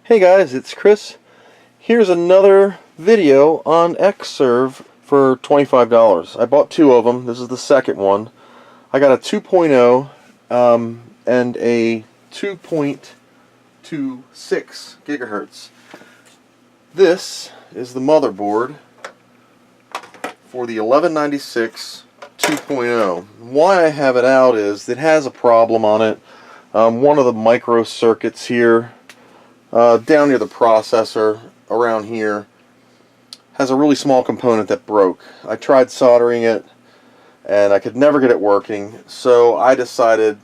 Hey guys, it's Chris. Here's another video on Xserve for $25. I bought two of them. This is the second one. I got a 2.0 and a 2.26 gigahertz. This is the motherboard for the 1196 2.0. Why I have it out is it has a problem on it. One of the micro circuits here down near the processor around here has a really small component that broke. I tried soldering it and I could never get it working, so I decided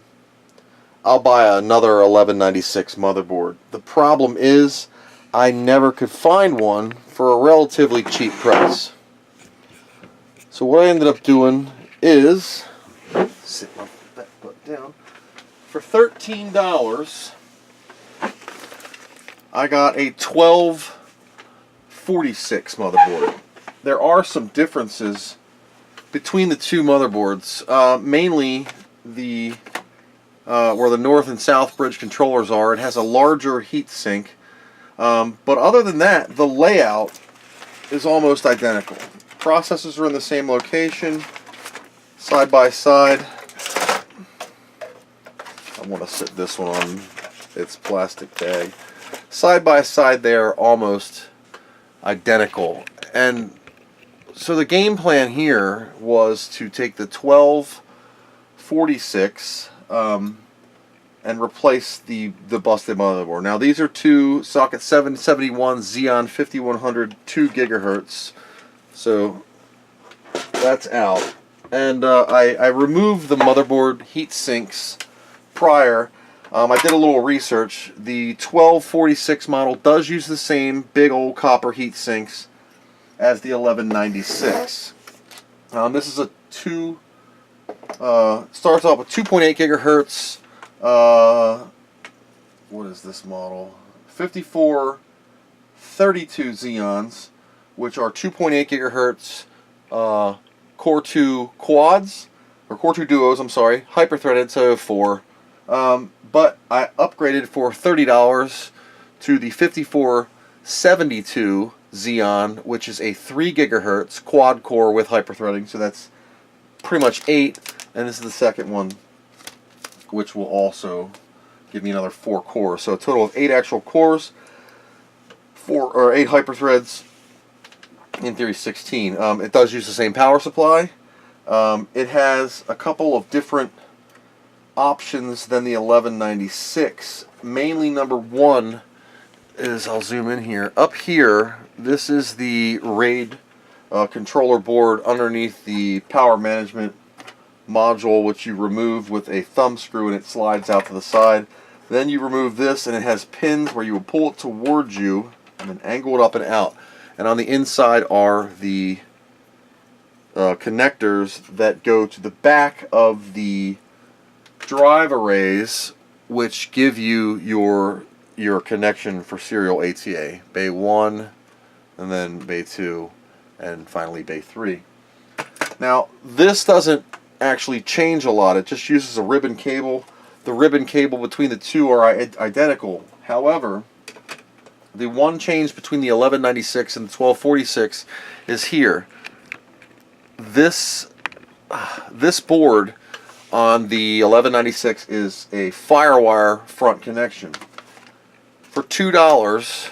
I'll buy another 1196 motherboard. The problem is I never could find one for a relatively cheap price. So what I ended up doing is sit my butt down. For $13 I got a 1246 motherboard. There are some differences between the two motherboards. Mainly the where the north and south bridge controllers are. It has a larger heatsink, but other than that, the layout is almost identical. Processors are in the same location, side by side. I want to sit this one on its plastic bag. Side by side, they are almost identical. And so the game plan here was to take the 1246 and replace the busted motherboard. Now these are two socket 771 Xeon 5100 2 gigahertz. So that's out. And I removed the motherboard heat sinks prior. I did a little research. The 1246 model does use the same big old copper heat sinks as the 1196. This is a starts off with 2.8 gigahertz. What is this model? 5432 Xeons, which are 2.8 gigahertz Core 2 quads, or Core 2 duos, I'm sorry, hyper-threaded, so 4. But I upgraded for $30 to the 5472 Xeon, which is a 3 gigahertz quad core with hyperthreading, so that's pretty much 8. And this is the second one, which will also give me another 4 cores. So a total of 8 actual cores, 8 hyperthreads. In theory, 16. It does use the same power supply. It has a couple of different options than the 1196. Mainly number one is, I'll zoom in here, up here, this is the RAID controller board underneath the power management module, which you remove with a thumb screw and it slides out to the side. Then you remove this and it has pins where you will pull it towards you and then angle it up and out. And on the inside are the connectors that go to the back of the drive arrays, which give you your connection for serial ATA, Bay 1, and then Bay 2, and finally Bay 3. Now, this doesn't actually change a lot. It just uses a ribbon cable. The ribbon cable between the two are identical. However, the one change between the 1196 and the 1246 is here. This board on the 1196 is a FireWire front connection. For $2,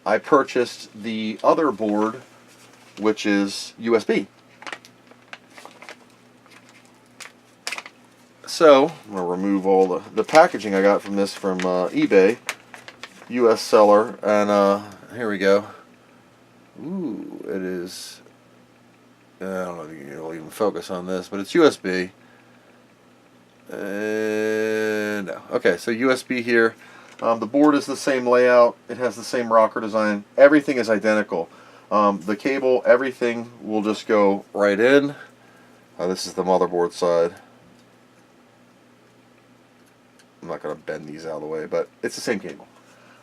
I purchased the other board, which is USB. So I'm going to remove all the packaging I got from this from eBay, US seller, and here we go. Ooh, it is. I don't know if you'll even focus on this, but it's USB. No. Okay, so USB here. The board is the same layout. It has the same rocker design. Everything is identical. The cable, everything will just go right in. This is the motherboard side. I'm not going to bend these out of the way, but it's the same cable.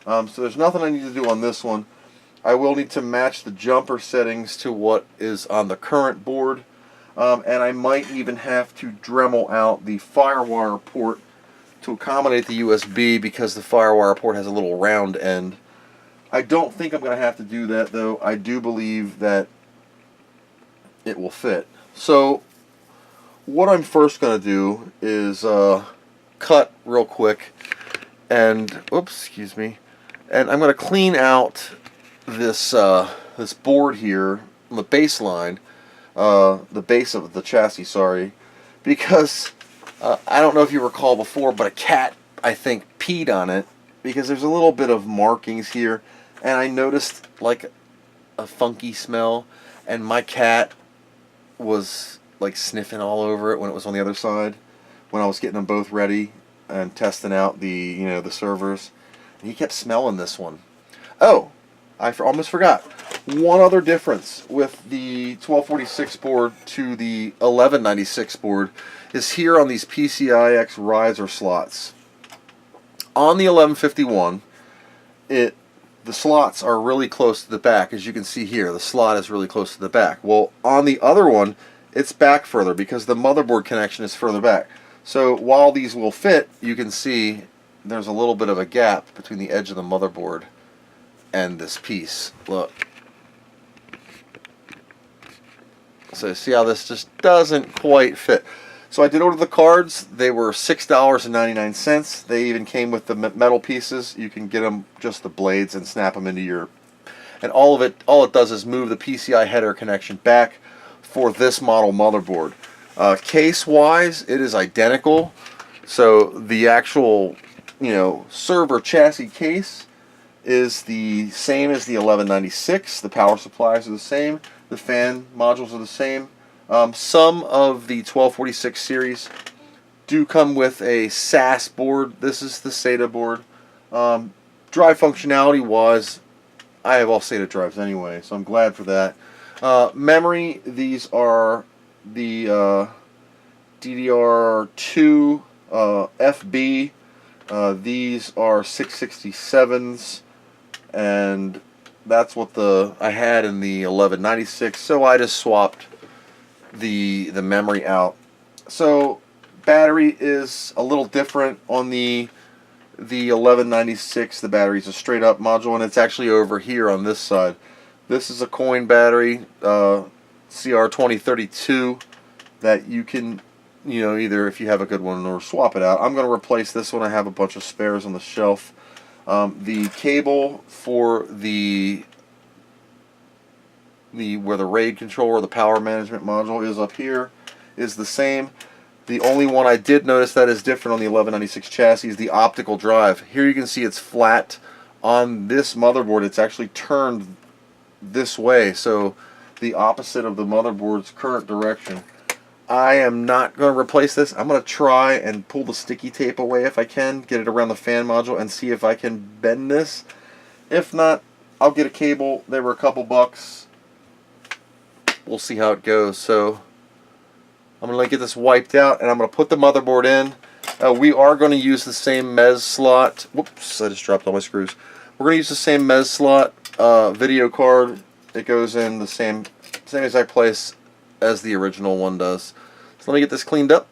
So there's nothing I need to do on this one. I will need to match the jumper settings to what is on the current board. And I might even have to Dremel out the FireWire port to accommodate the USB, because the FireWire port has a little round end I don't think I'm going to have to do that, though. I do believe that it will fit. So what I'm first going to do is cut real quick, and oops, excuse me, and I'm going to clean out this this board here on the baseline, the base of the chassis, sorry, because I don't know if you recall before, but a cat, I think, peed on it, because there's a little bit of markings here, and I noticed like a funky smell, and my cat was like sniffing all over it when it was on the other side, when I was getting them both ready and testing out the the servers, and he kept smelling this one. Oh, I almost forgot. One other difference with the 1246 board to the 1196 board is here on these PCIX riser slots. On the 1151, the slots are really close to the back. As you can see here, the slot is really close to the back. Well, on the other one, it's back further because the motherboard connection is further back. So while these will fit, you can see there's a little bit of a gap between the edge of the motherboard and this piece. Look. So see how this just doesn't quite fit. So I did order the cards. They were $6.99. They even came with the metal pieces. You can get them just the blades and snap them into your... And all it does is move the PCI header connection back for this model motherboard. Case-wise, it is identical. So the actual, server chassis case is the same as the 1196. The power supplies are the same. The fan modules are the same. Some of the 1246 series do come with a SAS board. This is the SATA board. Drive functionality wise, I have all SATA drives anyway, so I'm glad for that. Memory, these are the DDR2 FB. These are 667s, and that's what I had in the 1196, so I just swapped the memory out. So battery is a little different on the 1196. The battery is a straight up module, and it's actually over here on this side. This is a coin battery, CR2032, that you can either, if you have a good one, or swap it out. I'm going to replace this one. I have a bunch of spares on the shelf. The cable for where the RAID controller, the power management module is up here, is the same. The only one I did notice that is different on the 1196 chassis is the optical drive. Here you can see it's flat. On this motherboard, it's actually turned this way, so the opposite of the motherboard's current direction. I am not going to replace this. I'm going to try and pull the sticky tape away if I can, get it around the fan module, and see if I can bend this. If not, I'll get a cable. They were a couple bucks. We'll see how it goes. So I'm going to get this wiped out, and I'm going to put the motherboard in. We are going to use the same MES slot. Whoops, I just dropped all my screws. We're going to use the same MES slot video card. It goes in the same exact place as the original one does. So let me get this cleaned up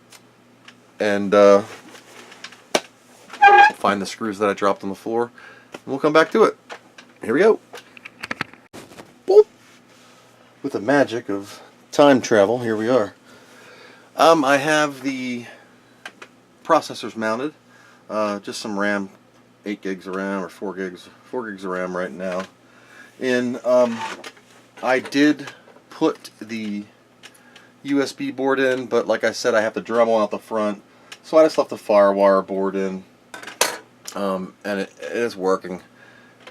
and find the screws that I dropped on the floor, and we'll come back to it. Here we go. Boop. With the magic of time travel, here we are. I have the processors mounted, just some RAM, 8 gigs of RAM or 4 gigs of RAM right now. And I did put the USB board in, but like I said, I have the Dremel out the front, so I just left the FireWire board in, and it is working.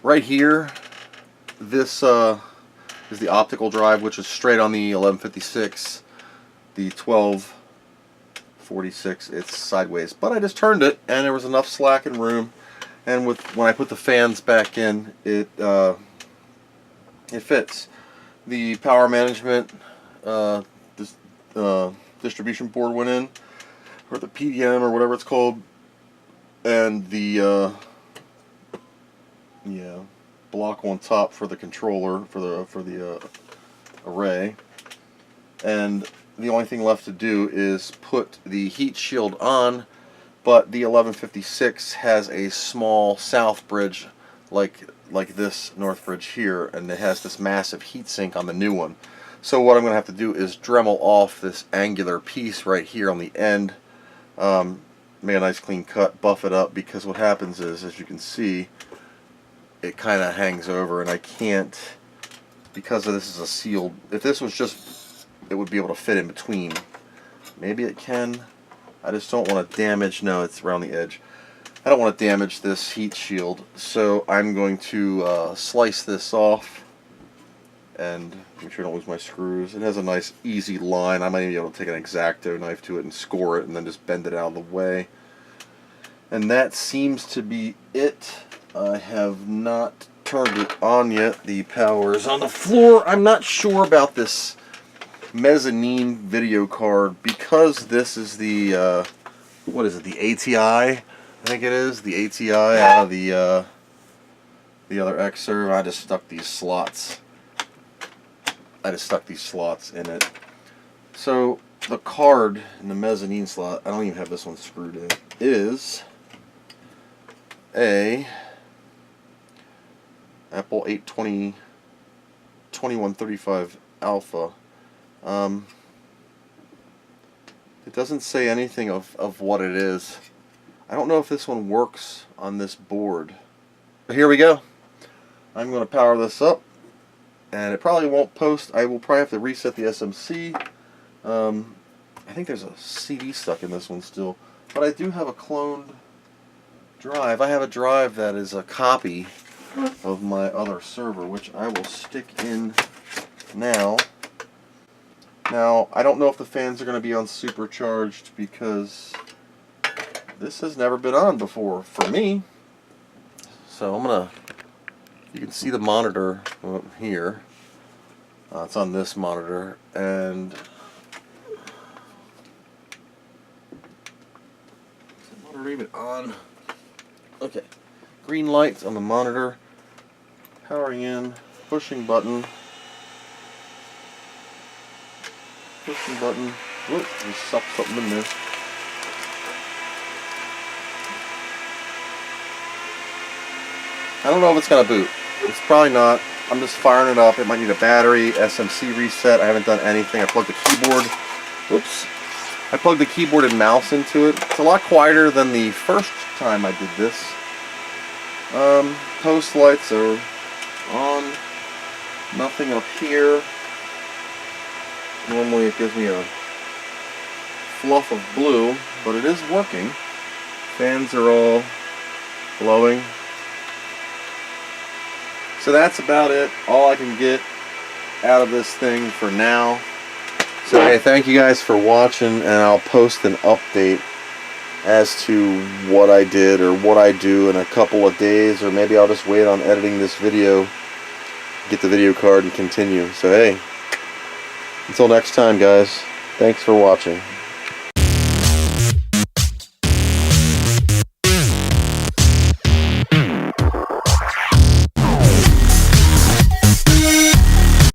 Right here, this is the optical drive, which is straight on the 1156. The 1246, it's sideways, but I just turned it, and there was enough slack and room, and when I put the fans back in, it fits. The power management distribution board went in, or the PDM or whatever it's called, and the block on top for the controller for the array, and the only thing left to do is put the heat shield on. But the 1156 has a small south bridge like like this Northbridge here, and it has this massive heatsink on the new one. So what I'm going to have to do is Dremel off this angular piece right here on the end, make a nice clean cut, buff it up, because what happens is, as you can see, it kind of hangs over, and I can't, because of this is a sealed, if this was just, it would be able to fit in between. Maybe it can. I just don't want to damage, no, it's around the edge. I don't want to damage this heat shield, so I'm going to slice this off and make sure I don't lose my screws. It has a nice easy line. I might even be able to take an X-Acto knife to it and score it and then just bend it out of the way. And that seems to be it. I have not turned it on yet. The power is on the floor. I'm not sure about this mezzanine video card, because this is the what is it, the ATI, I think it is, the ATI out of the other Xserve. I just stuck these slots in it. So the card in the mezzanine slot, I don't even have this one screwed in, is a Apple 820 2135 Alpha. It doesn't say anything of what it is. I don't know if this one works on this board. But here we go. I'm going to power this up, and it probably won't post. I will probably have to reset the SMC. I think there's a CD stuck in this one still, but I do have a cloned drive. I have a drive that is a copy of my other server, which I will stick in now. Now, I don't know if the fans are going to be on supercharged, because this has never been on before for me. So I'm going to, you can see the monitor here. It's on this monitor, and is the monitor even on? Okay, green lights on the monitor, powering in, pushing button. Pushing button. Whoop, just sucked something in there. I don't know if it's going to boot. It's probably not. I'm just firing it up. It might need a battery, SMC reset. I haven't done anything. I plugged the keyboard. Whoops. I plugged the keyboard and mouse into it. It's a lot quieter than the first time I did this. Post lights are on. Nothing up here. Normally it gives me a fluff of blue, but it is working. Fans are all blowing. So that's about it. All I can get out of this thing for now. So hey, thank you guys for watching, and I'll post an update as to what I did or what I do in a couple of days, or maybe I'll just wait on editing this video, get the video card, and continue. So hey, until next time, guys, thanks for watching.